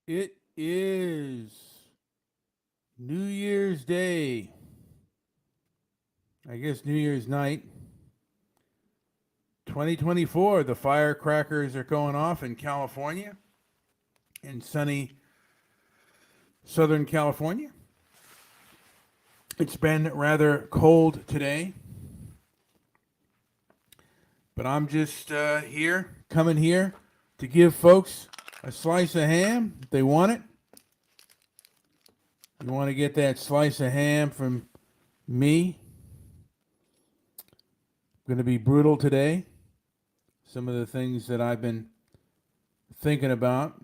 It is New Year's Day. I guess New Year's night. 2024. The firecrackers are going off in California, in sunny Southern California. It's been rather cold today, but I'm just coming here to give folks a slice of ham if they want it. You want to get that slice of ham from me? Going to be brutal today. Some of the things that I've been thinking about,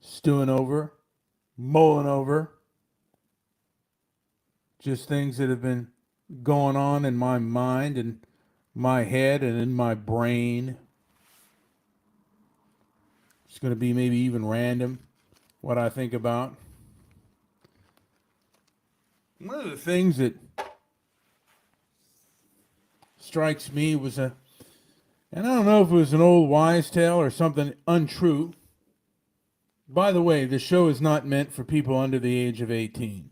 stewing over, mulling over, just things that have been going on in my mind and my head and in my brain. It's going to be maybe even random what I think about. One of the things that strikes me was and I don't know if it was an old wise tale or something untrue. By the way, the show is not meant for people under the age of 18.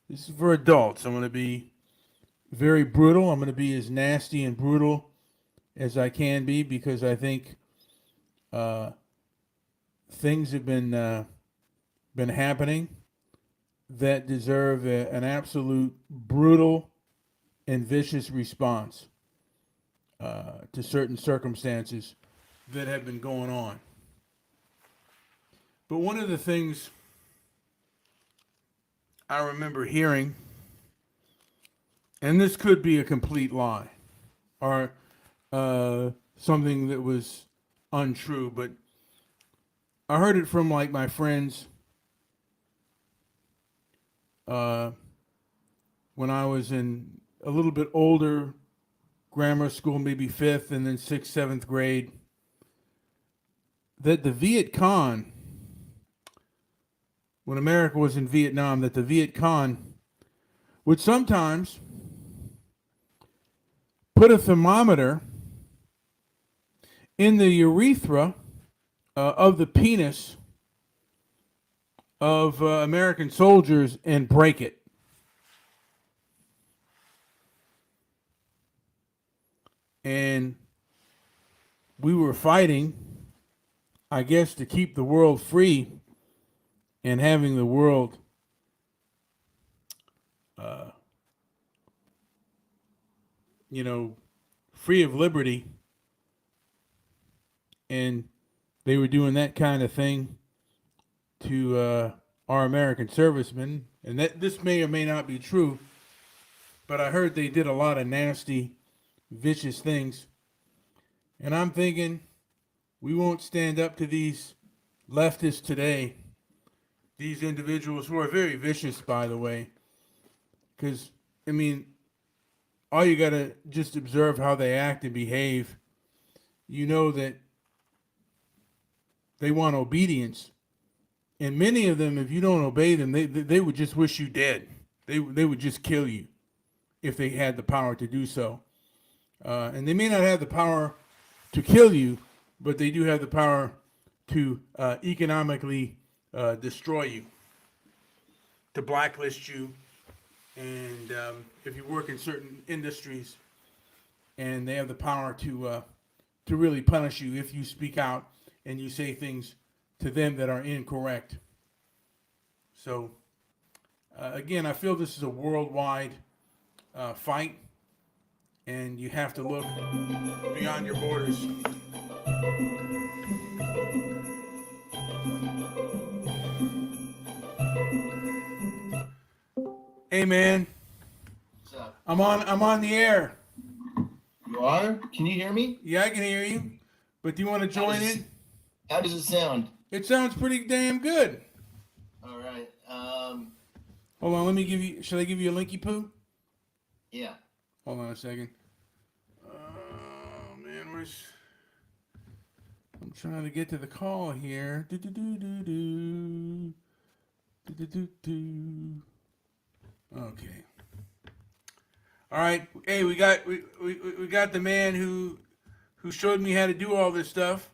This is for adults. I'm going to be very brutal. I'm going to be as nasty and brutal as I can be because I think things have been happening that deserve an absolute brutal and vicious response to certain circumstances that have been going on. But one of the things I remember hearing, and this could be a complete lie or something that was untrue, but I heard it from like my friends when I was in a little bit older grammar school, maybe fifth and then sixth, seventh grade, that the Viet Cong, when America was in Vietnam, that the Viet Cong would sometimes put a thermometer in the urethra of the penis of American soldiers and break it. And we were fighting, I guess, to keep the world free and having the world free of liberty. And they were doing that kind of thing to our American servicemen. And that this may or may not be true, but I heard they did a lot of nasty, vicious things. And I'm thinking we won't stand up to these leftists today, these individuals who are very vicious, by the way, because, I mean, all you got to just observe how they act and behave. You know that they want obedience. And many of them, if you don't obey them, they would just wish you dead. They would just kill you if they had the power to do so. And they may not have the power to kill you, but they do have the power to economically destroy you, to blacklist you, and if you work in certain industries, and they have the power to really punish you if you speak out and you say things to them that are incorrect. So again, I feel this is a worldwide fight, and you have to look beyond your borders. Hey man, What's up? I'm on the air. You are? Can you hear me? Yeah, I can hear you. But do you want to join in? How does it sound? It sounds pretty damn good. All right. Hold on, let me give you. Should I give you a linky poo? Yeah. Hold on a second. Oh man, where's? I'm trying to get to the call here. Do do do do do do do do do. Okay. All right. Hey, we got the man who showed me how to do all this stuff,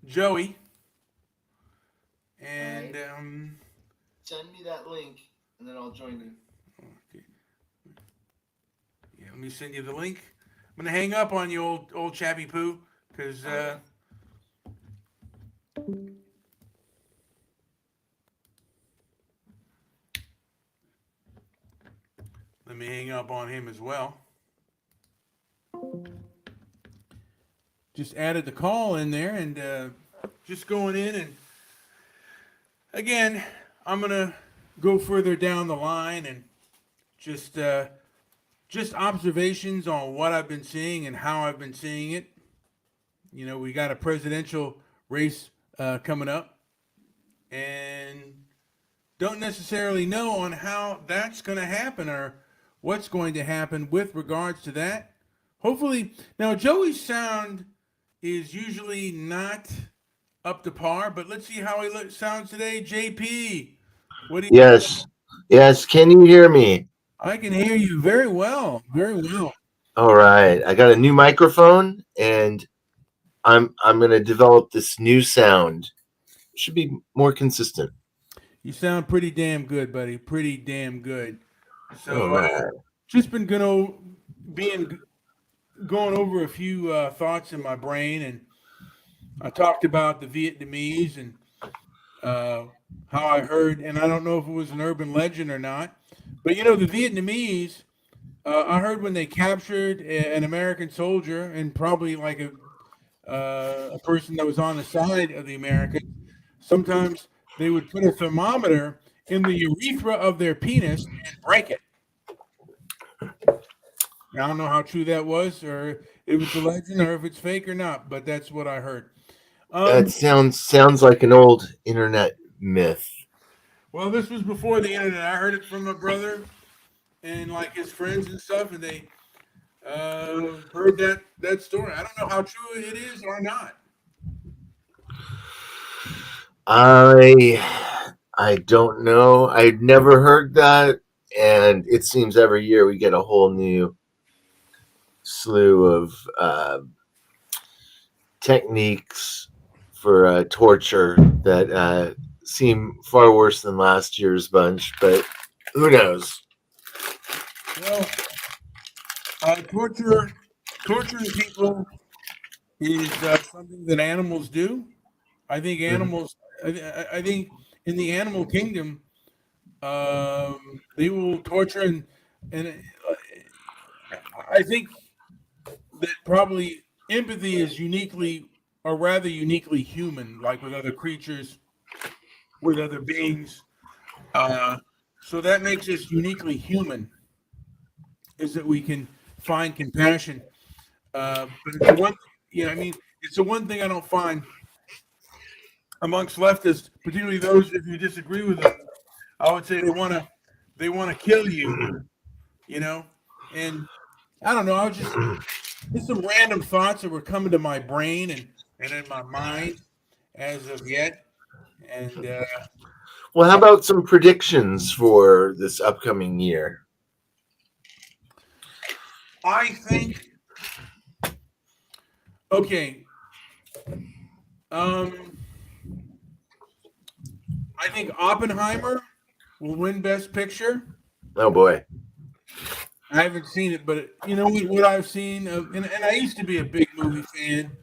Joey. And right. Send me that link, and then I'll join you. okay. Yeah, let me send you the link. I'm gonna hang up on you, old chappy poo, because All right. let me hang up on him as well. Just added the call in there, and just going in, and again, I'm gonna go further down the line and just just observations on what I've been seeing and how I've been seeing it. You know, we got a presidential race coming up, and don't necessarily know on how that's going to happen or what's going to happen with regards to that. Hopefully, now Joey's sound is usually not up to par, but let's see how he sounds today. JP, what do you? Yes. Yes. Can you hear me? I can hear you very well, very well. All right. I got a new microphone and I'm going to develop this new sound. It should be more consistent. You sound pretty damn good, buddy. Pretty damn good. All So, right. just been being going over a few thoughts in my brain, and I talked about the Vietnamese and uh, how I heard, and I don't know if it was an urban legend or not, but you know the Vietnamese. I heard when they captured an American soldier and probably like a person that was on the side of the Americans, sometimes they would put a thermometer in the urethra of their penis and break it. I don't know how true that was, or if it's a legend, or if it's fake or not, but that's what I heard. That Um, sounds like an old internet myth. well, this was before the internet. I heard it from my brother and like his friends and stuff, and they heard that story. I don't know how true it is or not. I don't know. I'd never heard that, and it seems every year we get a whole new slew of techniques for torture that seem far worse than last year's bunch, but who knows? Well, torturing people is something that animals do. I think Mhm. animals. I think in the animal kingdom, they will torture and I think that probably empathy is uniquely or rather uniquely human, like with other creatures, with other beings. Uh, so that makes us uniquely human, is that we can find compassion. But it's the one, I mean, it's the one thing I don't find amongst leftists, particularly those if you disagree with them. I would say they want to kill you, you know. And I don't know. I was just some random thoughts that were coming to my brain and in my mind as of yet. And Well, how about some predictions for this upcoming year? I think, okay, um, I think Oppenheimer will win Best Picture. Oh boy. I haven't seen it, but you know what I've seen, and I used to be a big movie fan.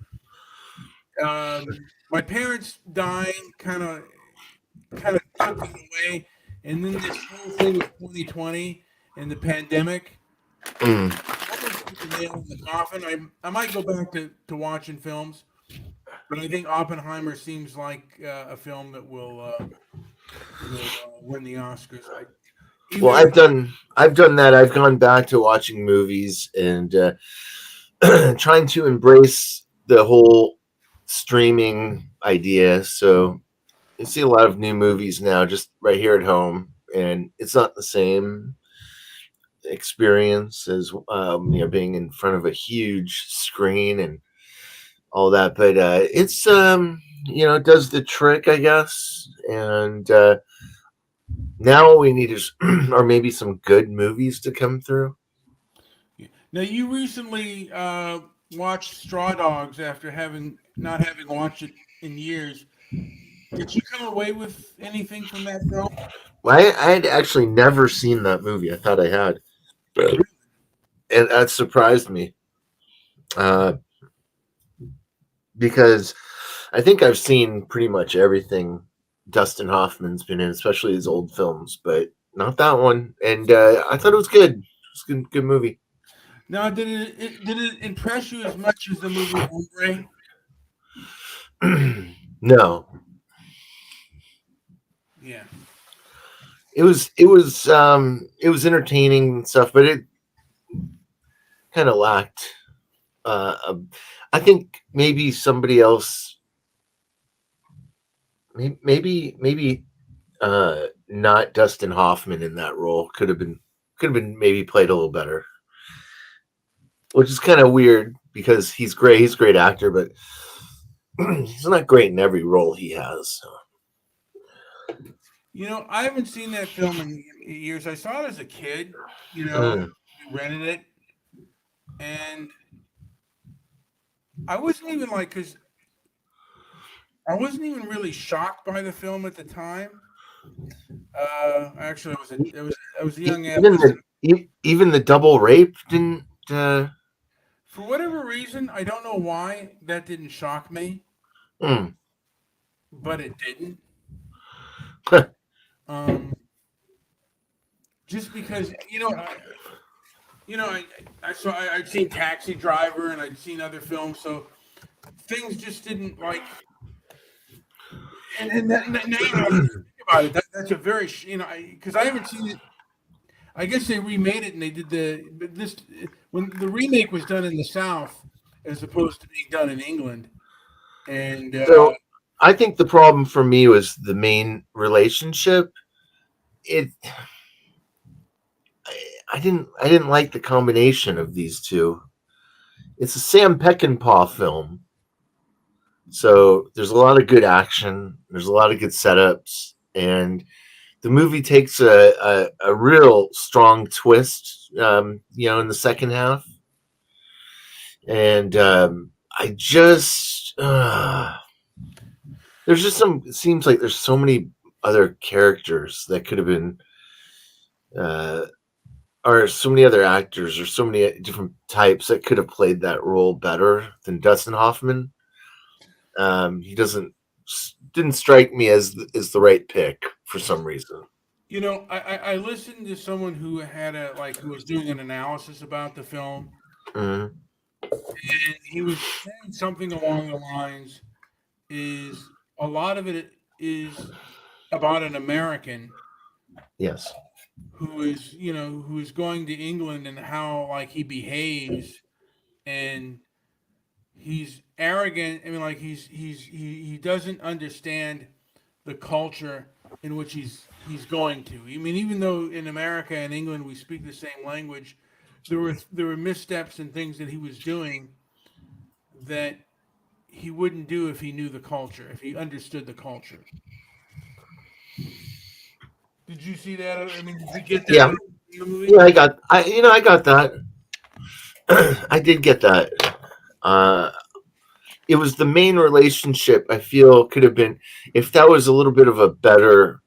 My parents dying kind of took it away, and then this whole thing with 2020 and the pandemic Mm. almost put the nail in the coffin. I might go back to watching films, but I think Oppenheimer seems like a film that will win the Oscars. Well, Either I've done that. I've gone back to watching movies and trying to embrace the whole streaming idea. So you see a lot of new movies now just right here at home, and it's not the same experience as being in front of a huge screen and all that. But it's it does the trick, I guess. And now we need is or maybe some good movies to come through. now you recently watched Straw Dogs after having not having watched it in years. Did you come away with anything from that film? Well, I had actually never seen that movie. I thought I had, and that surprised me uh, because I think I've seen pretty much everything Dustin Hoffman's been in, especially his old films, but not that one. And I thought it was good. It's a good movie. Now, did it impress you as much as the movie Hombre? No, Yeah. it was entertaining and stuff, but it kind of lacked. I think maybe somebody else, maybe not Dustin Hoffman in that role could have been maybe played a little better, which is kind of weird because he's great. He's a great actor, but he's not great in every role he has. So. You know, I haven't seen that film in years. I saw it as a kid. You know, Mm. we rented it, and I wasn't even like, because I wasn't even really shocked by the film at the time. Actually, I was a young Even adolescent. even the double rape didn't. For whatever reason, I don't know why that didn't shock me, Mm. but it didn't. Um, just because I saw I'd seen Taxi Driver and I'd seen other films, so things just didn't like. And now you know, think about it. That's a very because I haven't seen it. I guess they remade it and they did but this when the remake was done in the South as opposed to being done in England, and So I think the problem for me was the main relationship. It I didn't like the combination of these two. It's a Sam Peckinpah film, so there's a lot of good action. There's a lot of good setups, and the movie takes a real strong twist. In the second half, and I just there's just some. It seems like there's so many other characters that could have been. Or so many other actors or so many different types that could have played that role better than Dustin Hoffman. He didn't strike me as the right pick for some reason. I listened to someone who had who was doing an analysis about the film, Mhm. and he was saying something along the lines is a lot of it is about an American Yes. who is going to England and how like he behaves, and he's arrogant. I mean, like he doesn't understand the culture in which he's going to. I mean, even though in America and England we speak the same language, there were missteps and things that he was doing that he wouldn't do if he knew the culture, if he understood the culture. Did you see that? I mean, did you get that Yeah. in the movie? Yeah. I got that. I did get that. Uh, it was the main relationship. I feel could have been if that was a little bit of a better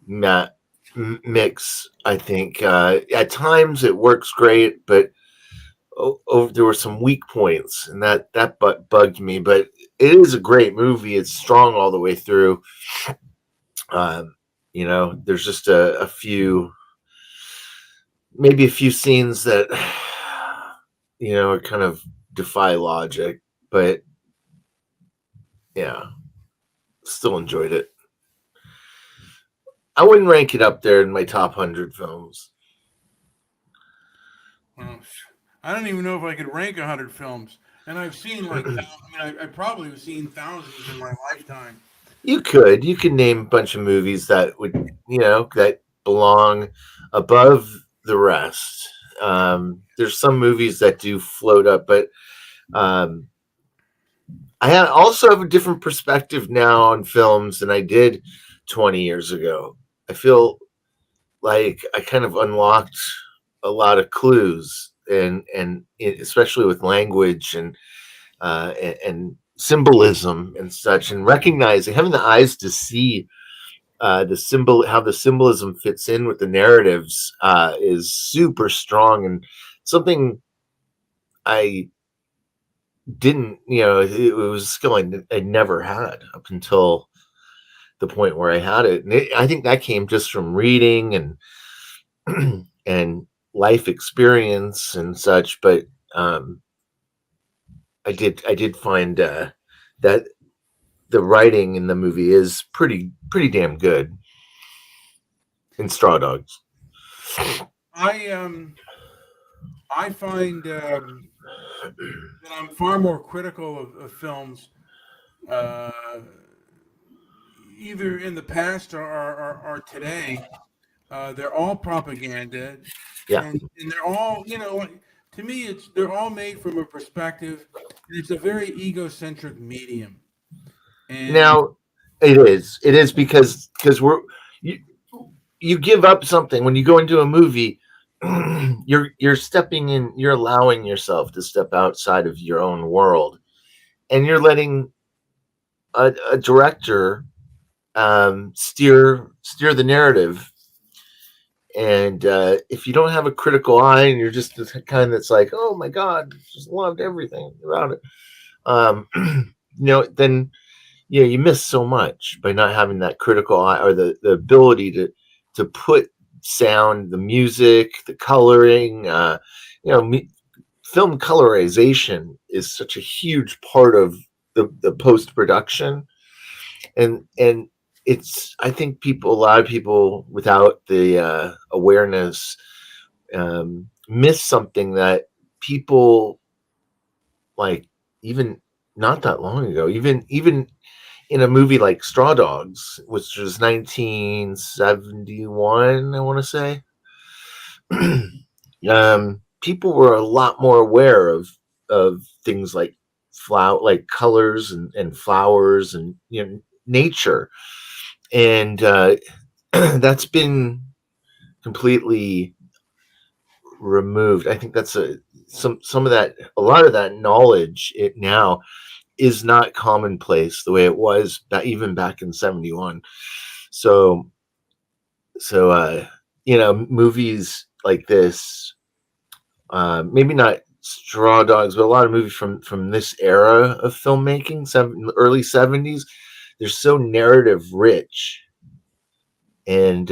mix. I think at times it works great, but there were some weak points, and that bugged me. But it is a great movie. It's strong all the way through. Um, there's just a few, maybe a few scenes that are kind of defy logic, but yeah, still enjoyed it. I wouldn't rank it up there in my top 100 films. Well, I don't even know if I could rank 100 films, and I've seen I probably have seen thousands in my lifetime. You could name a bunch of movies that would, that belong above the rest. There's some movies that do float up, but um, also have a different perspective now on films than I did 20 years ago. I feel like I kind of unlocked a lot of clues, and especially with language and symbolism and such, and recognizing, having the eyes to see the symbol, how the symbolism fits in with the narratives, is super strong, and something I didn't, it was a skill I never had up until the point where I had it. And I think that came just from reading and and life experience and such. But I did find that the writing in the movie is pretty damn good in Straw Dogs. I find that I'm far more critical of films, uh, either in the past or today. They're all propaganda, Yeah. and they're all, like, to me, they're all made from a perspective, and it's a very egocentric medium. And Now it is because you, you give up something when you go into a movie. You're stepping in, you're allowing yourself to step outside of your own world, and you're letting a director steer the narrative. And if you don't have a critical eye and you're just the kind that's like, oh my god, just loved everything about it, then you miss so much by not having that critical eye, or the ability to put sound, the music, the coloring, you know me, film colorization is such a huge part of the post production. And it's, I think, a lot of people without the awareness miss something that people, like, even not that long ago, even in a movie like Straw Dogs, which was 1971, I want to say. People were a lot more aware of things like like colors and flowers and nature, and that's been completely removed. I think that's some of that, a lot of that knowledge it now is not commonplace the way it was even back in 71. So movies like this, maybe not Straw Dogs, but a lot of movies from this era of filmmaking, early 70s, they're so narrative rich. And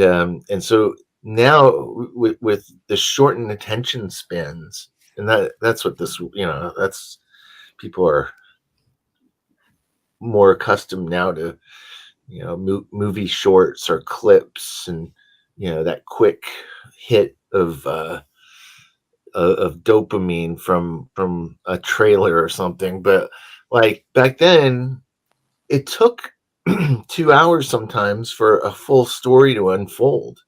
so now with the shortened attention spans, and that's what this, that's, people are more accustomed now to, movie shorts or clips, and that quick hit of dopamine from a trailer or something. But like back then, it took 2 hours sometimes for a full story to unfold.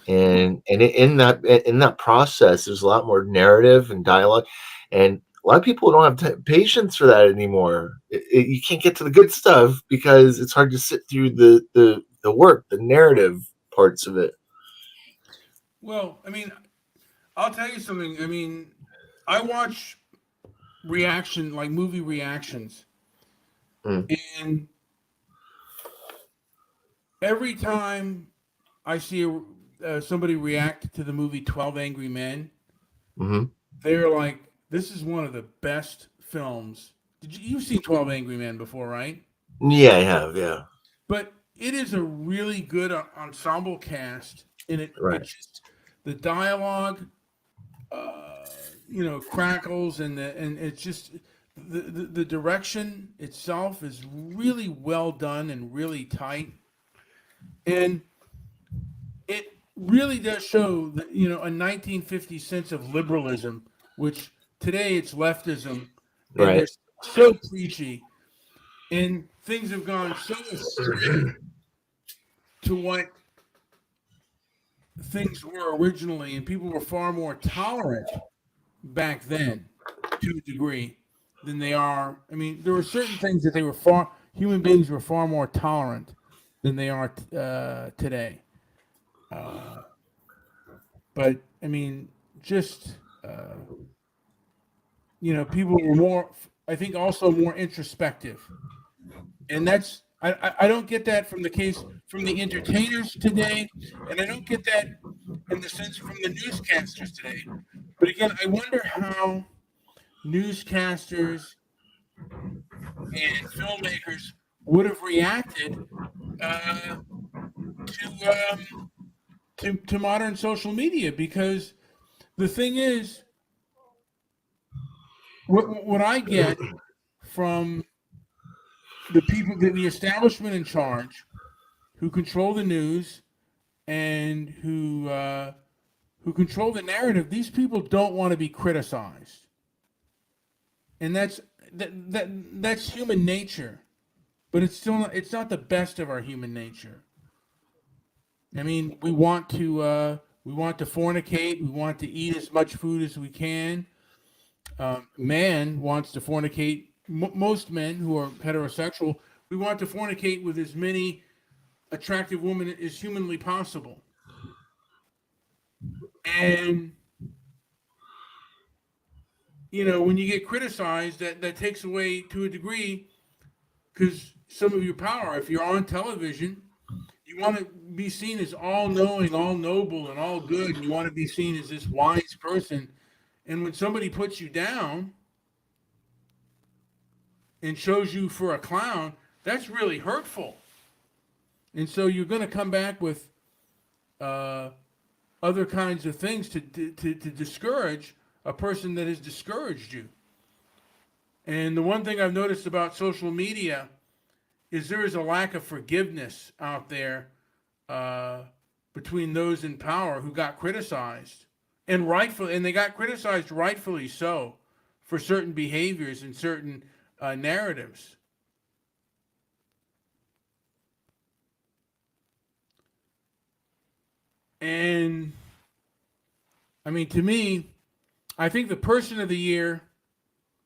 And in that process, there's a lot more narrative and dialogue, and a lot of people don't have patience for that anymore. You can't get to the good stuff because it's hard to sit through the work, the narrative parts of it. well, I mean, I'll tell you something. I mean, I watch like movie reactions, Mm. and every time I see somebody react to the movie 12 Angry Men, Hmm. they're like, "This is one of the best films." You've seen 12 Angry Men before, right? Yeah, I have. Yeah. But it is a really good ensemble cast, and it Right. just, the dialogue, crackles, and it's just the direction itself is really well done and really tight, and it really does show that, a 1950s sense of liberalism, which today it's leftism, and they're Right. so preachy, and things have gone so astray to what things were originally, and people were far more tolerant back then, to a degree, than they are. I mean, there were certain things that human beings were far more tolerant than they are today. Uh, but I mean, just people were more. I think, also more introspective. And that's I don't get that from the entertainers today, and I don't get that in the sense from the newscasters today. But again, I wonder how newscasters and filmmakers would have reacted uh, to, to modern social media, because the thing is, what I get from the people, the establishment in charge, who control the news and who control the narrative, these people don't want to be criticized, and that's human nature. But it's not the best of our human nature. I mean, we want to fornicate. We want to eat as much food as we can. Man wants to fornicate. Most men who are heterosexual, we want to fornicate with as many attractive women as humanly possible. And when you get criticized, that takes away to a degree, because some of your power. If you're on television, you want to be seen as all knowing, all noble, and all good, and you want to be seen as this wise person. And when somebody puts you down and shows you for a clown, that's really hurtful. And so you're going to come back with uh, other kinds of things to discourage a person that has discouraged you. And the one thing I've noticed about social media is there is a lack of forgiveness out there, uh, between those in power who got criticized, and they got criticized rightfully so, for certain behaviors and certain narratives. And I mean, to me, I think the person of the year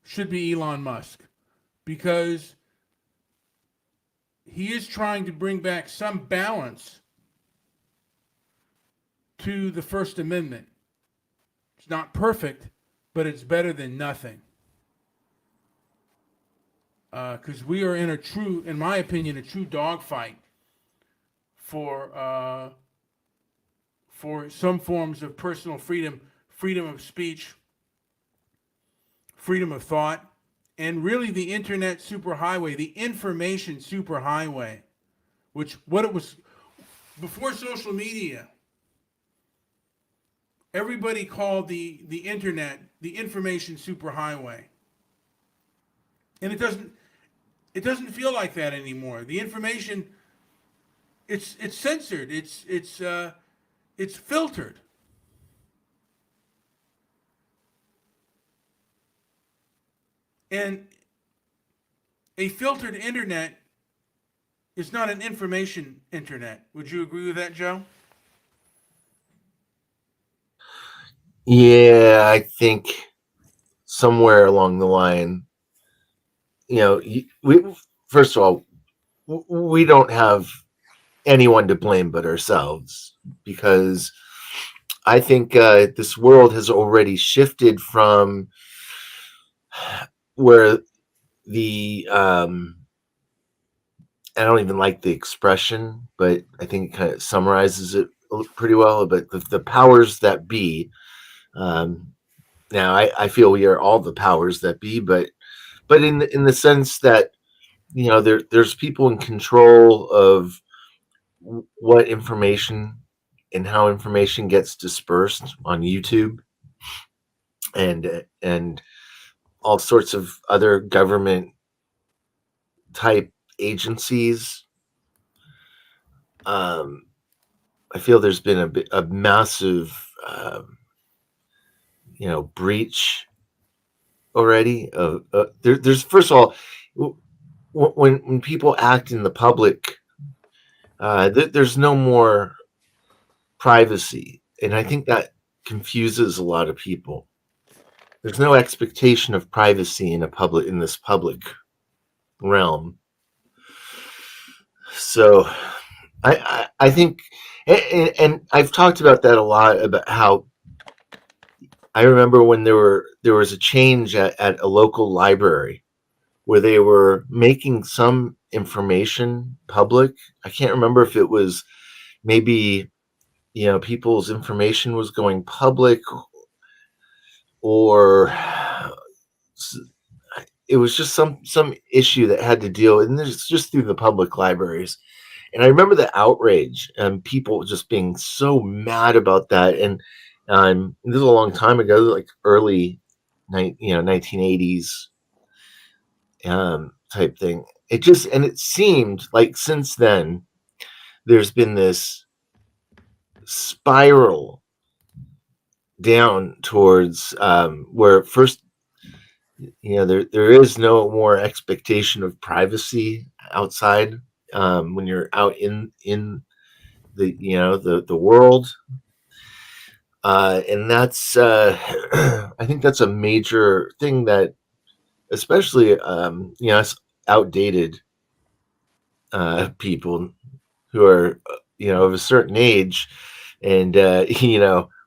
should be Elon Musk, because he is trying to bring back some balance to the First Amendment. It's not perfect, but it's better than nothing. Because we are in my opinion, a true dogfight for some forms of personal freedom, freedom of speech, freedom of thought, and really the internet superhighway, the information superhighway, which what it was before social media. Everybody called the internet the information superhighway, and it doesn't feel like that anymore. The information, it's censored, it's filtered. And a filtered internet is not an information internet. Would you agree with that, Joe? Yeah, I think somewhere along the line, we first of all, we don't have anyone to blame but ourselves, because I think this world has already shifted from where the I don't even like the expression, but I think it kind of summarizes it pretty well. But the powers that be, now I feel we are all the powers that be, but in the sense that there's people in control of what information and how information gets dispersed on YouTube and all sorts of other government type agencies. I feel there's been a massive, breach already. There's first of all, when people act in the public, there's no more privacy, and I think that confuses a lot of people. There's no expectation of privacy in this public realm. So I think, and I've talked about that a lot, about how I remember when there was a change at a local library, where they were making some information public. I can't remember if it was maybe, people's information was going public, or it was just some issue that had to deal, and it's just through the public libraries. And I remember the outrage and people just being so mad about that. And this is a long time ago, like early 1980s type thing. It seemed like since then there's been this spiral down towards where first, there is no more expectation of privacy outside, when you're out in the the world, and that's I think that's a major thing that, especially us outdated people who are of a certain age, and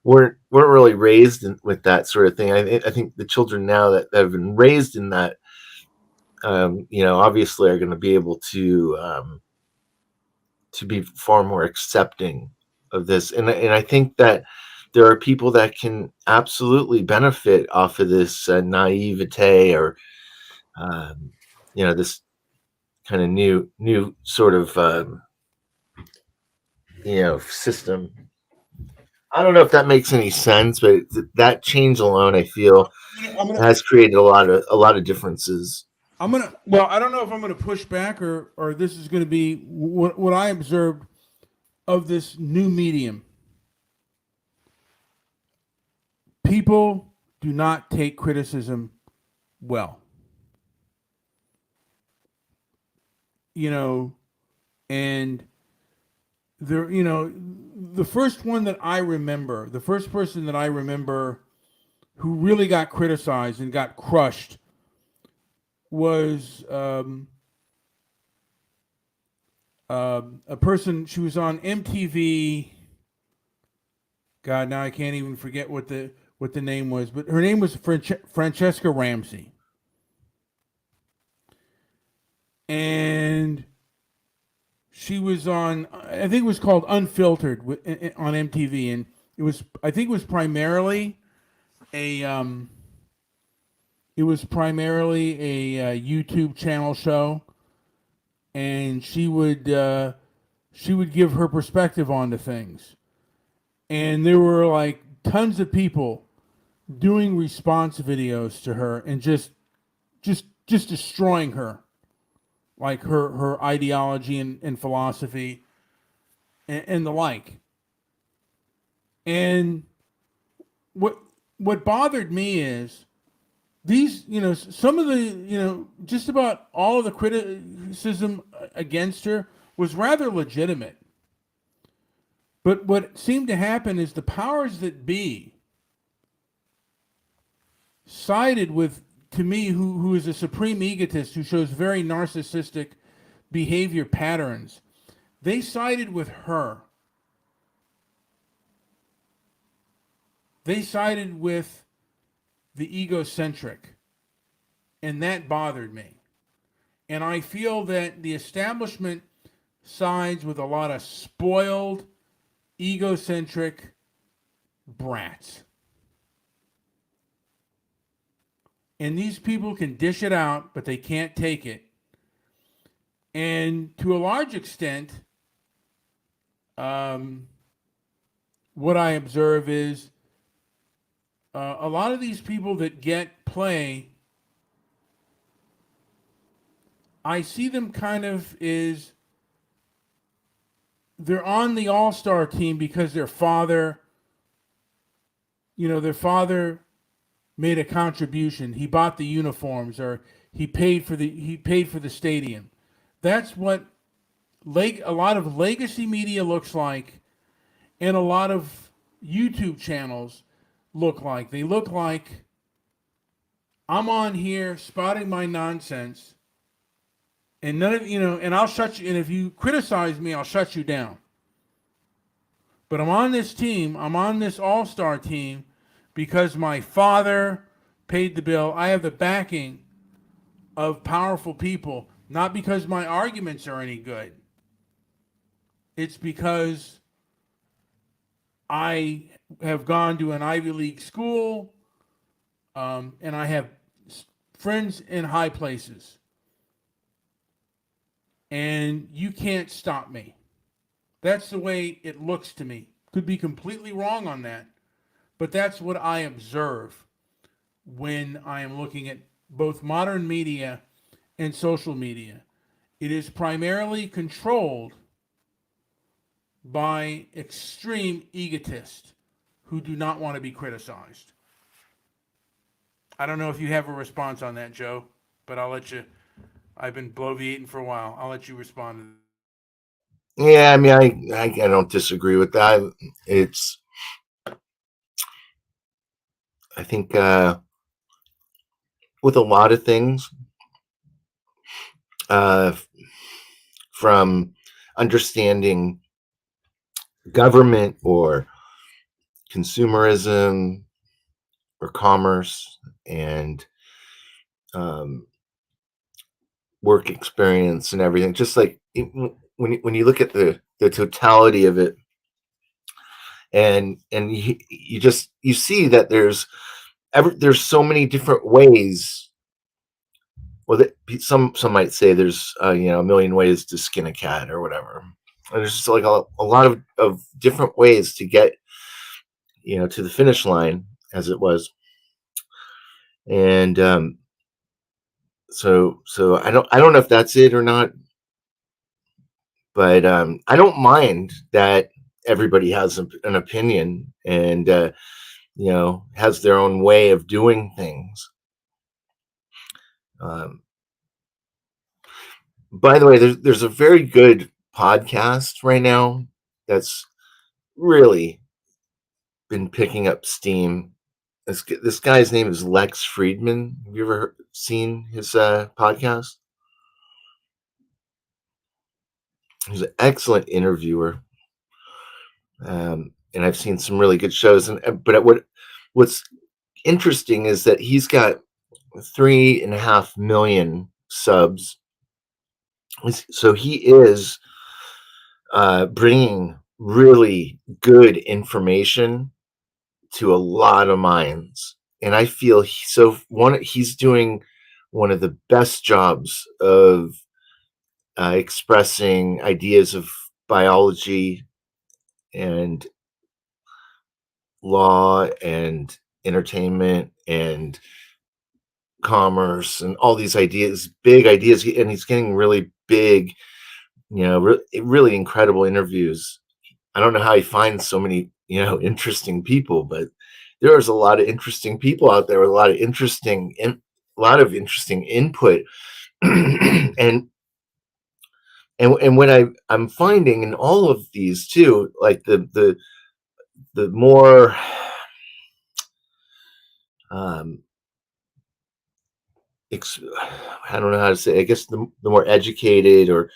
weren't really raised with that sort of thing. I think the children now that have been raised in that, obviously are going to be able to be far more accepting of this, and I think that there are people that can absolutely benefit off of this naivete, or this kind of new sort of system. I don't know if that makes any sense, but that change alone, I feel, I'm gonna, has created a lot of differences. well, I don't know if I'm gonna push back, or this is gonna be what I observed of this new medium. People do not take criticism well. And the first one that I remember, the first person that I remember who really got criticized and got crushed was a person. She was on MTV. God, now I can't even forget what the name was, but her name was Francesca Ramsey, and she was on, I think it was called Unfiltered on MTV, and I think it was primarily a YouTube channel show, and she would give her perspective onto things, and there were like tons of people doing response videos to her and just destroying her, like her ideology and philosophy and the like. And what bothered me is these, some of the, just about all of the criticism against her was rather legitimate. But what seemed to happen is the powers that be sided with, to me, who is a supreme egotist who shows very narcissistic behavior patterns. They sided with her. They sided with the egocentric, and that bothered me. And I feel that the establishment sides with a lot of spoiled, egocentric brats. And these people can dish it out, but they can't take it. And to a large extent, what I observe is a lot of these people that get play, I see them kind of is they're on the all-star team because their father made a contribution. He bought the uniforms, or he paid for the stadium. That's what a lot of legacy media looks like, and a lot of YouTube channels look like. They look like I'm on here spouting my nonsense, and none of and I'll shut you. And if you criticize me, I'll shut you down. But I'm on this team. I'm on this all-star team because my father paid the bill. I have the backing of powerful people, not because my arguments are any good. It's because I have gone to an Ivy League school, and I have friends in high places. And you can't stop me. That's the way it looks to me. Could be completely wrong on that, but that's what I observe when I am looking at both modern media and social media. It is primarily controlled by extreme egotists who do not want to be criticized. I don't know if you have a response on that, Joe, but I'll let you. I've been bloviating for a while. I'll let you respond to that. Yeah, I mean, I don't disagree with that. It's, I think, with a lot of things, uh, from understanding government or consumerism or commerce and um, work experience and everything, just like when you look at the totality of it, and you just you see that there's so many different ways. Well, some might say there's a million ways to skin a cat or whatever. And there's just like a lot of different ways to get to the finish line, as it was. And so I don't know if that's it or not, but I don't mind that everybody has an opinion and has their own way of doing things. Um, by the way, there's a very good podcast right now that's really been picking up steam. This guy's name is Lex Friedman. Have you ever seen his podcast? He's an excellent interviewer, and I've seen some really good shows. But what's interesting is that he's got 3.5 million subs, so he is bringing really good information to a lot of minds, and I feel he's doing one of the best jobs of expressing ideas of biology and law and entertainment and commerce and all these ideas, big ideas, and he's getting really big, really incredible interviews. I don't know how he finds so many, interesting people, but there's a lot of interesting people out there with a lot of interesting input. and and what I'm finding in all of these too, like the more um I don't know how to say, I guess the more educated or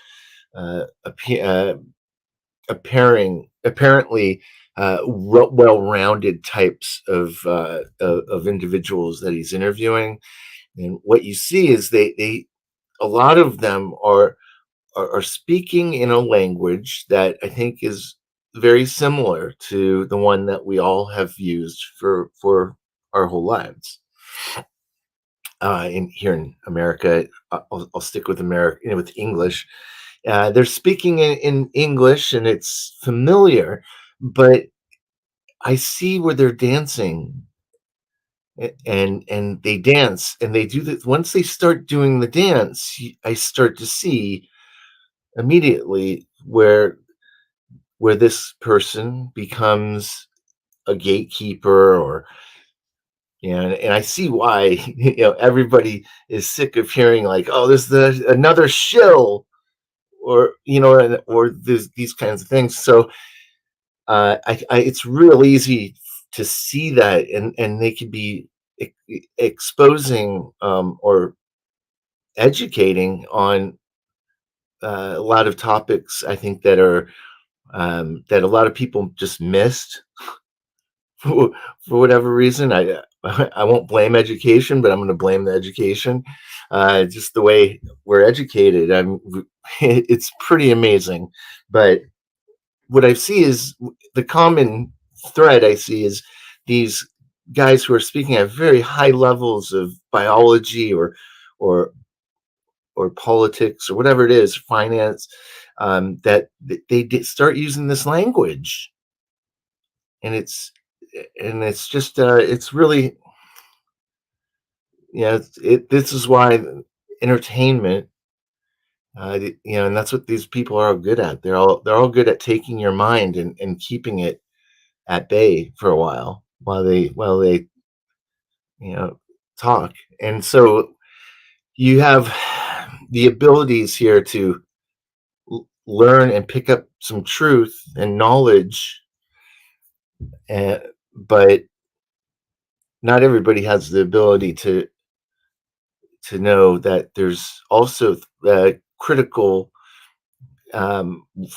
apparently well-rounded types of individuals that he's interviewing, and what you see is they a lot of them are speaking in a language that I think is very similar to the one that we all have used for our whole lives. Here in America, I'll stick with America, with English. They're speaking in English and it's familiar, but I see where they're dancing, and they dance and they do that. Once they start doing the dance, I start to see immediately where this person becomes a gatekeeper, or and I see why everybody is sick of hearing like, oh, there's another shill, or or these kinds of things. So it's real easy to see that, and they could be exposing or educating on a lot of topics, I think, that a lot of people just missed for whatever reason. I won't blame education, but I'm going to blame the education. Just the way we're educated, it's pretty amazing. But what I see is the common thread I see is these guys who are speaking at very high levels of biology or or politics or whatever it is, finance, that they start using this language, and it's just it's really, yeah, this is why entertainment, and that's what these people are all good at. They're all good at taking your mind and keeping it at bay for a while they you know talk. And so you have the abilities here to learn and pick up some truth and knowledge, and but not everybody has the ability to know that there's also critical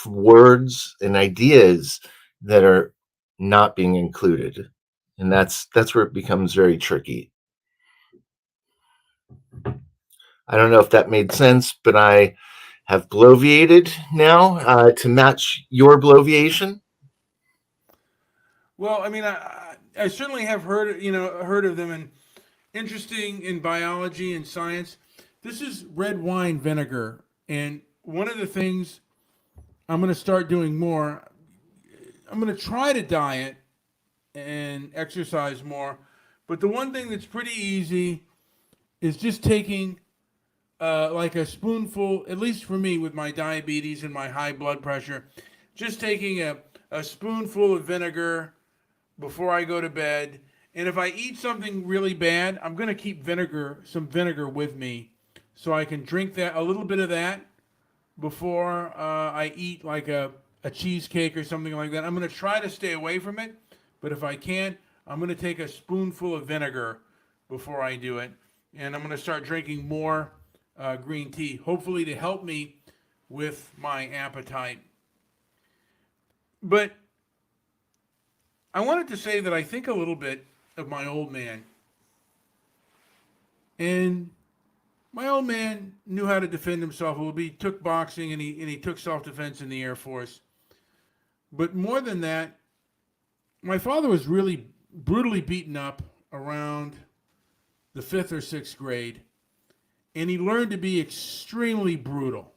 words and ideas that are not being included, and that's where it becomes very tricky. I don't know if that made sense, but I have bloviated now to match your bloviation. Well, I mean, I certainly have heard of them, and interesting in biology and science. This is red wine vinegar, and one of the things I'm going to start doing more. I'm going to try to diet and exercise more, but the one thing that's pretty easy is just taking like a spoonful, at least for me with my diabetes and my high blood pressure, just taking a spoonful of vinegar before I go to bed. And if I eat something really bad, I'm going to keep some vinegar with me so I can drink that, a little bit of that before I eat like a cheesecake or something like that. I'm going to try to stay away from it, but if I can't, I'm going to take a spoonful of vinegar before I do it. And I'm going to start drinking more green tea, hopefully to help me with my appetite. But I wanted to say that I think a little bit of my old man. And my old man knew how to defend himself a little bit. He took boxing and he took self defense in the Air Force. But more than that, my father was really brutally beaten up around the fifth or sixth grade, and he learned to be extremely brutal.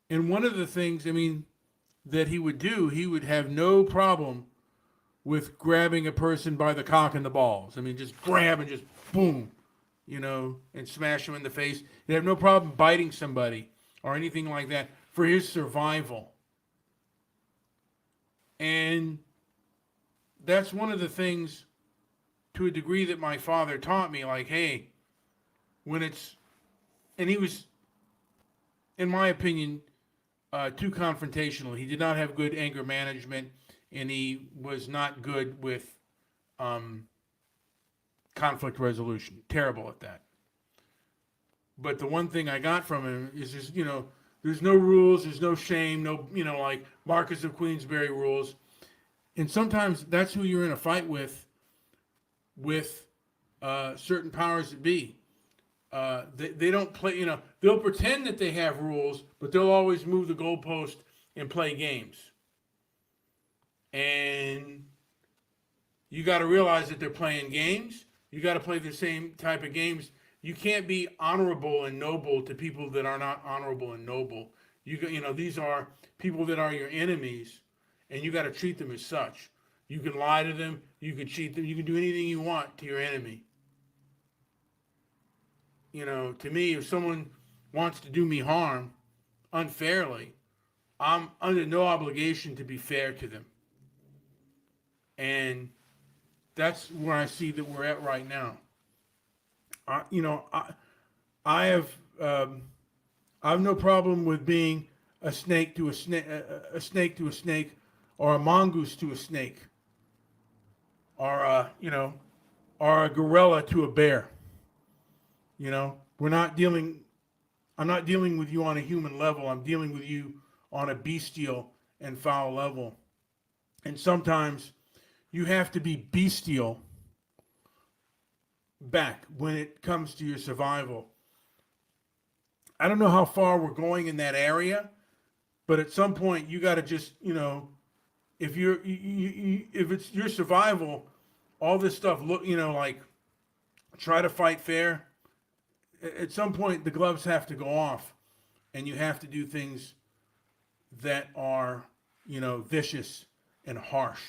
And one of the things, I mean, that he would do, he would have no problem with grabbing a person by the cock and the balls. I mean, just grab and just boom, and smash them in the face. He'd have no problem biting somebody or anything like that for his survival. And that's one of the things, to a degree, that my father taught me. Like, hey, and he was, in my opinion, too confrontational. He did not have good anger management, and he was not good with conflict resolution. Terrible at that. But the one thing I got from him is just, there's no rules, there's no shame, no, like Marcus of Queensberry rules. And sometimes that's who you're in a fight with certain powers that be. They don't play, they'll pretend that they have rules, but they'll always move the goalpost and play games. And you got to realize that they're playing games. You got to play the same type of games. You can't be honorable and noble to people that are not honorable and noble. These are people that are your enemies, and you got to treat them as such. You can lie to them, you can cheat them, you can do anything you want to your enemy. To me, if someone wants to do me harm unfairly, I'm under no obligation to be fair to them. And that's where I see that we're at right now. I have no problem with being a snake to a snake, or a mongoose to a snake, or or a gorilla to a bear. We're not dealing. I'm not dealing with you on a human level. I'm dealing with you on a bestial and foul level. And sometimes you have to be bestial back when it comes to your survival. I don't know how far we're going in that area, but at some point you got to just, if if it's your survival, all this stuff look, like try to fight fair. At some point the gloves have to go off, and you have to do things that are, vicious and harsh.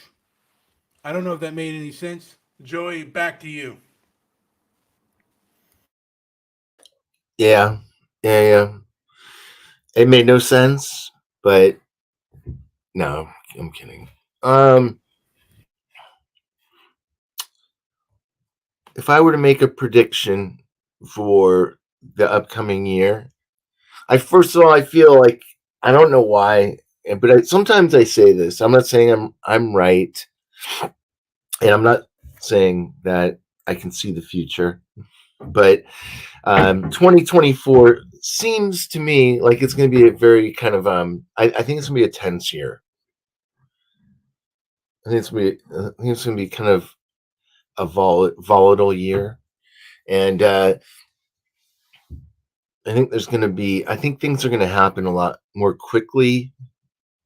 I don't know if that made any sense. Joey, back to you. Yeah, yeah. It made no sense, but no, I'm kidding. If I were to make a prediction for the upcoming year, I first of all, I feel like I don't know why, but sometimes I say this. I'm not saying I'm right, and I'm not saying that I can see the future, but 2024 seems to me like it's going to be a very kind of I think it's going to be a tense year. I think it's going to be kind of a volatile year, and I think things are going to happen a lot more quickly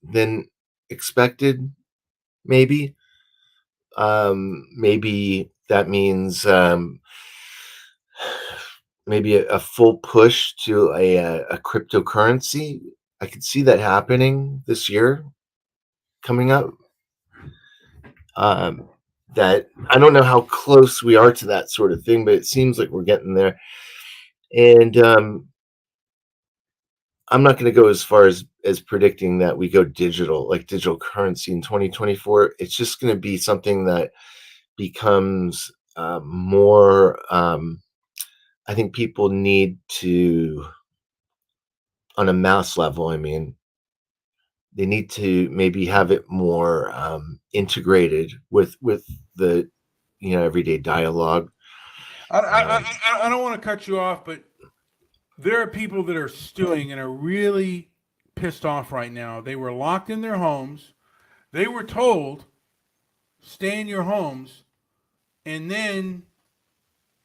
than expected. Maybe, maybe that means maybe a full push to a cryptocurrency. I could see that happening this year coming up. Um, that I don't know how close we are to that sort of thing, but it seems like we're getting there. And I'm not going to go as far as predicting that we go digital, like digital currency in 2024. It's just going to be something that becomes more. I think people need to, on a mass level. I mean, they need to maybe have it more integrated with the everyday dialogue. Um, I don't want to cut you off, but there are people that are stewing and are really pissed off right now. They were locked in their homes. They were told, stay in your homes, and then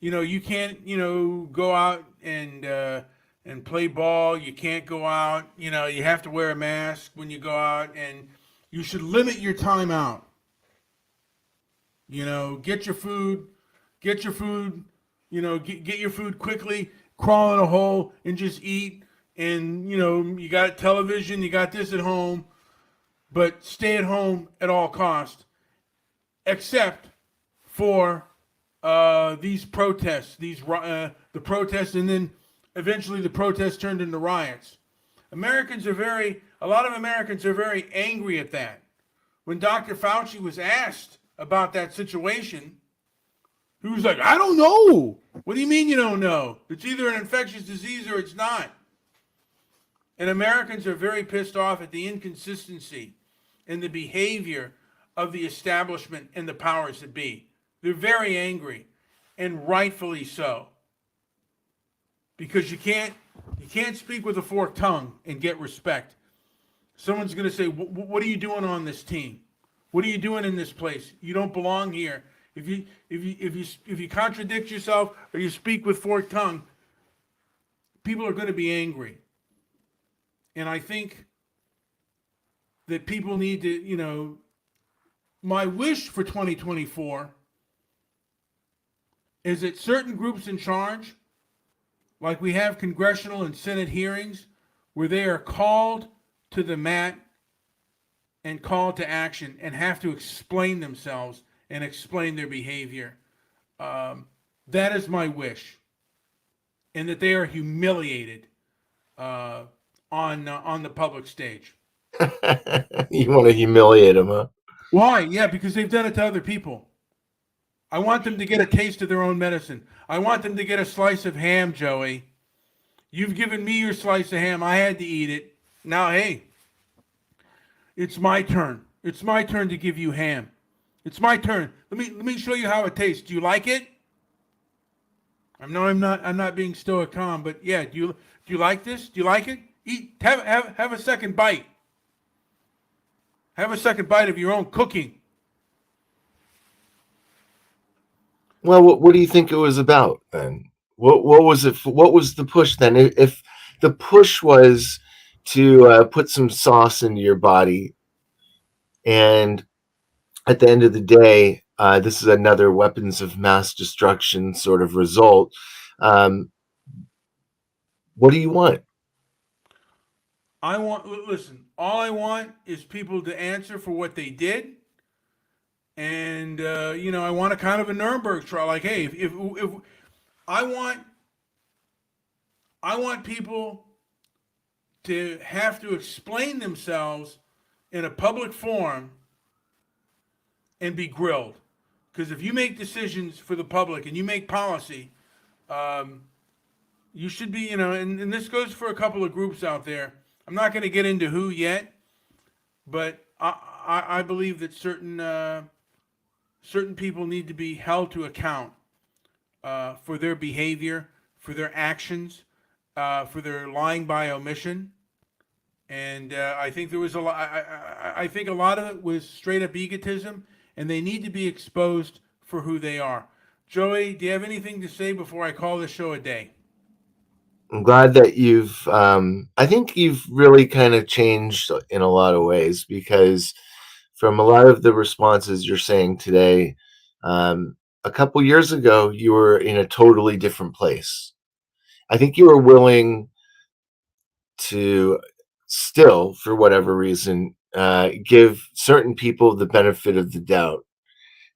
you can't go out and play ball. You can't go out. You have to wear a mask when you go out, and you should limit your time out. Get your food, get your food, get your food quickly, crawl in a hole and just eat. And, you got television, you got this at home, but stay at home at all costs, except for these protests, the protests, and then eventually the protests turned into riots. A lot of Americans are very angry at that. When Dr. Fauci was asked about that situation, he was like, I don't know. What do you mean you don't know? It's either an infectious disease or it's not. And Americans are very pissed off at the inconsistency in the behavior of the establishment and the powers that be. They're very angry, and rightfully so. Because you can't speak with a forked tongue and get respect. Someone's going to say, what are you doing on this team? What are you doing in this place? You don't belong here. If you contradict yourself or you speak with forked tongue, people are going to be angry. And I think that people need to, my wish for 2024 is that certain groups in charge, like we have congressional and Senate hearings, where they are called to the mat and called to action and have to explain themselves and explain their behavior. That is my wish, and that they are humiliated on the public stage. you want to humiliate them, huh? Why? Yeah, because they've done it to other people. I want them to get a taste of their own medicine. I want them to get a slice of ham, Joey. You've given me your slice of ham. I had to eat it. Now, hey, it's my turn. It's my turn to give you ham. It's my turn. Let me show you how it tastes. Do you like it? I know I'm not being stoic calm, but yeah, do you like this? Do you like it? Eat. Have a second bite. Have a second bite of your own cooking. Well, what do you think it was about then? What was it? What was the push then? If the push was to put some sauce into your body, and at the end of the day, this is another weapons of mass destruction sort of result. Um, what do you want? Listen, all I want is people to answer for what they did. And, I want a kind of a Nuremberg trial. Like, hey, if I want, I want people to have to explain themselves in a public forum and be grilled. Because if you make decisions for the public and you make policy, um, you should be, and this goes for a couple of groups out there. I'm not going to get into who yet, but I believe that certain people need to be held to account for their behavior, for their actions, for their lying by omission. And I think there was a lot. I think a lot of it was straight up egotism, and they need to be exposed for who they are. Joey, do you have anything to say before I call this show a day? I'm glad that you've. I think you've really kind of changed in a lot of ways, because from a lot of the responses you're saying today, a couple years ago you were in a totally different place. I think you were willing to still, for whatever reason, give certain people the benefit of the doubt.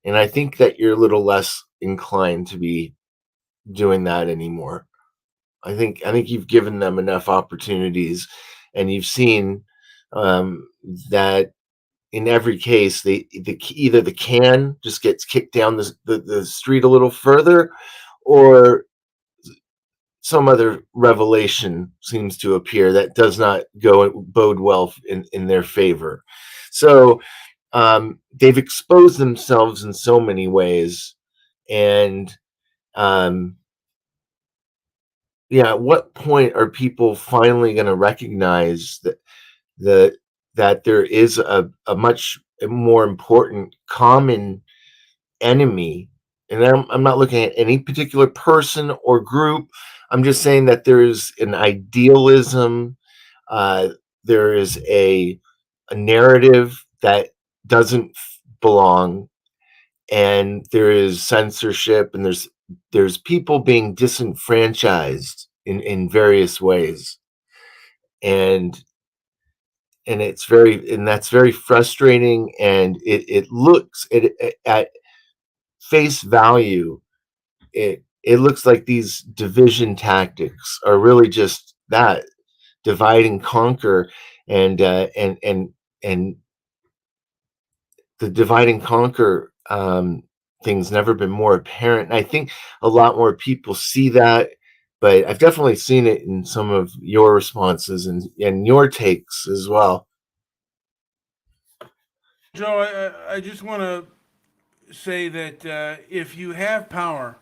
And I think that you're a little less inclined to be doing that anymore. I think you've given them enough opportunities, and you've seen that in every case, either the can just gets kicked down the street a little further, or some other revelation seems to appear that does not bode well in their favor. So they've exposed themselves in so many ways, and yeah, at what point are people finally going to recognize the that there is a much more important common enemy? And I'm not looking at any particular person or group. I'm just saying that there is an idealism, uh, there is a narrative that doesn't belong, and there is censorship, and there's people being disenfranchised in various ways, and that's very frustrating, and it looks at face value, it looks like these division tactics are really just that, divide and conquer, and and the divide and conquer thing's never been more apparent. And I think a lot more people see that, but I've definitely seen it in some of your responses and your takes as well. Joe, I just want to say that if you have power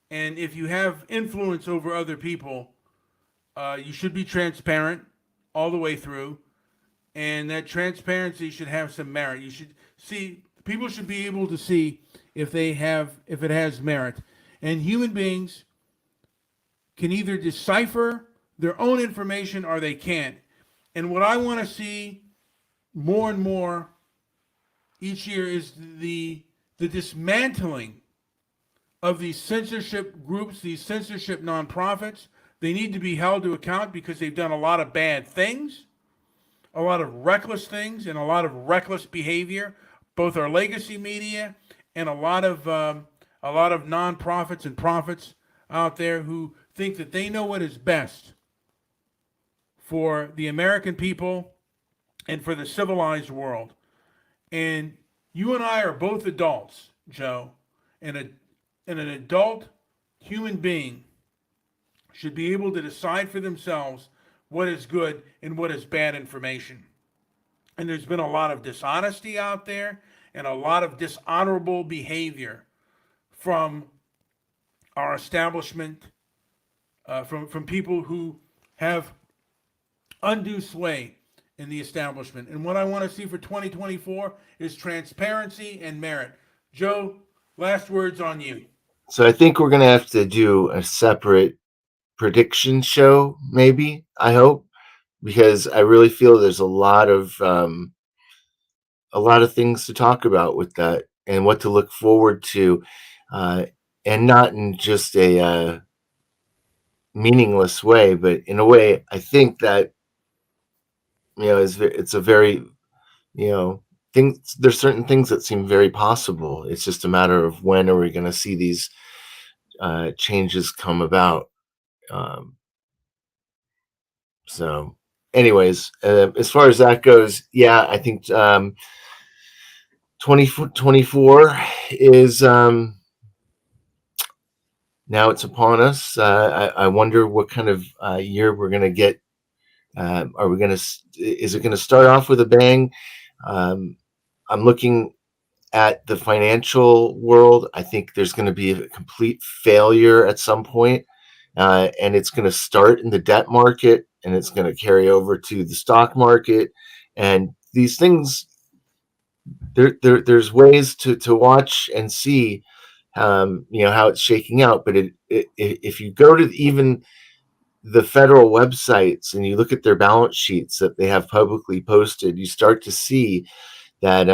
and if you have influence over other people, you should be transparent all the way through, and that transparency should have some merit. You should see people should be able to see if it has merit, and human beings can either decipher their own information or they can't. And what I want to see more and more each year is the dismantling of these censorship groups, these censorship nonprofits. They need to be held to account because they've done a lot of bad things, a lot of reckless things, and a lot of reckless behavior. Both our legacy media and a lot of nonprofits and profits out there who think that they know what is best for the American people and for the civilized world. And you and I are both adults, Joe, and and an adult human being should be able to decide for themselves what is good and what is bad information. And there's been a lot of dishonesty out there and a lot of dishonorable behavior from our establishment, from people who have undue sway in the establishment. And what I want to see for 2024 is transparency and merit. Joe, Last words on you. So I think we're gonna have to do a separate prediction show, maybe. I hope, because I really feel there's a lot of things to talk about with that, and what to look forward to, uh, and not in just a meaningless way, but in a way I think that it's a very things. There's certain things that seem very possible. It's just a matter of when are we going to see these changes come about. Um, so, anyways, as far as that goes, yeah, I think 2024 is now it's upon us. I wonder what kind of year we're going to get. Are we going to? Is it going to start off with a bang? Um, I'm looking at the financial world. I think there's going to be a complete failure at some point, and it's going to start in the debt market, and it's going to carry over to the stock market, and these things. There's ways to watch and see, how it's shaking out. But if you go to even the federal websites and you look at their balance sheets that they have publicly posted, you start to see that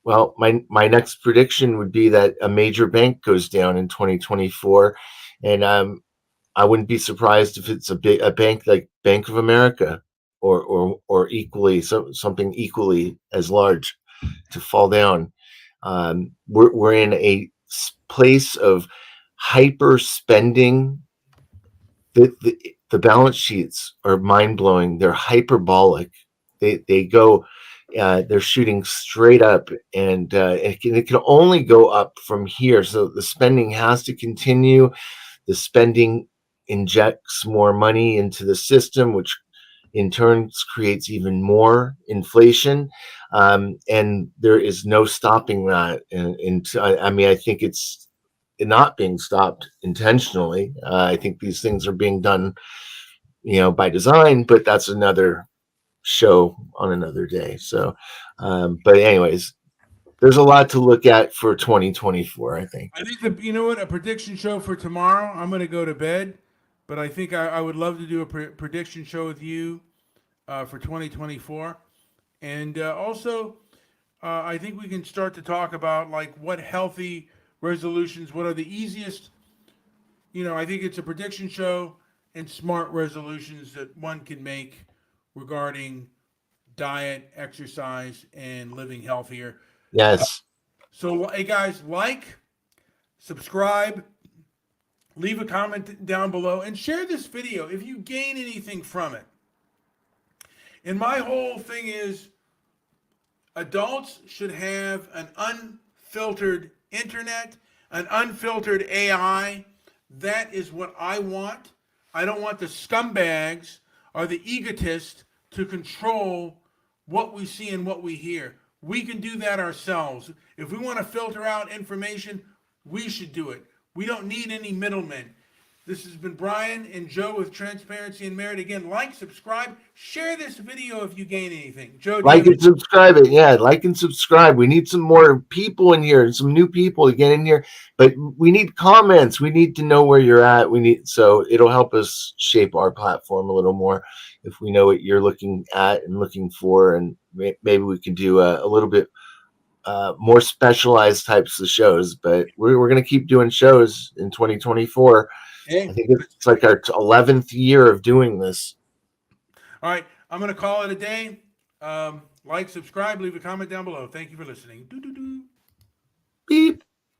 well, my next prediction would be that a major bank goes down in 2024, and I wouldn't be surprised if it's a bank like Bank of America, or equally something equally as large to fall down. We're in a place of hyper spending. The balance sheets are mind blowing. They're hyperbolic. They go. They're shooting straight up, and it can only go up from here. So the spending has to continue. The spending injects more money into the system, which in turn creates even more inflation, and there is no stopping that. And I mean, I think it's not being stopped intentionally. I think these things are being done, by design, but that's another show on another day. So, but anyways, there's a lot to look at for 2024, I think. I think you know what, a prediction show for tomorrow. I'm going to go to bed, but I think I would love to do a prediction show with you for 2024, and also I think we can start to talk about like what healthy resolutions, what are the easiest. I think it's a prediction show and smart resolutions that one can make regarding diet, exercise, and living healthier. Yes. So, hey guys, like, subscribe, leave a comment down below, and share this video if you gain anything from it. And my whole thing is adults should have an unfiltered internet, an unfiltered AI. That is what I want. I don't want the scumbags or the egotists to control what we see and what we hear. We can do that ourselves. If we want to filter out information, we should do it. We don't need any middlemen. This has been Brian and Joe with Transparency and Merit. Again, like, subscribe, share this video if you gain anything. Joe, do you Like have and subscribe it. Yeah, like and subscribe. We need some more people in here, some new people to get in here. But we need comments. We need to know where you're at. So it'll help us shape our platform a little more if we know what you're looking at and looking for, and maybe we can do a little bit more specialized types of shows. But we're going to keep doing shows in 2024. I Hey, think it's like our 11th year of doing this. all right, I'm going to call it a day. Like, subscribe, leave a comment down below. Thank you for listening. Doo-doo-doo. Beep.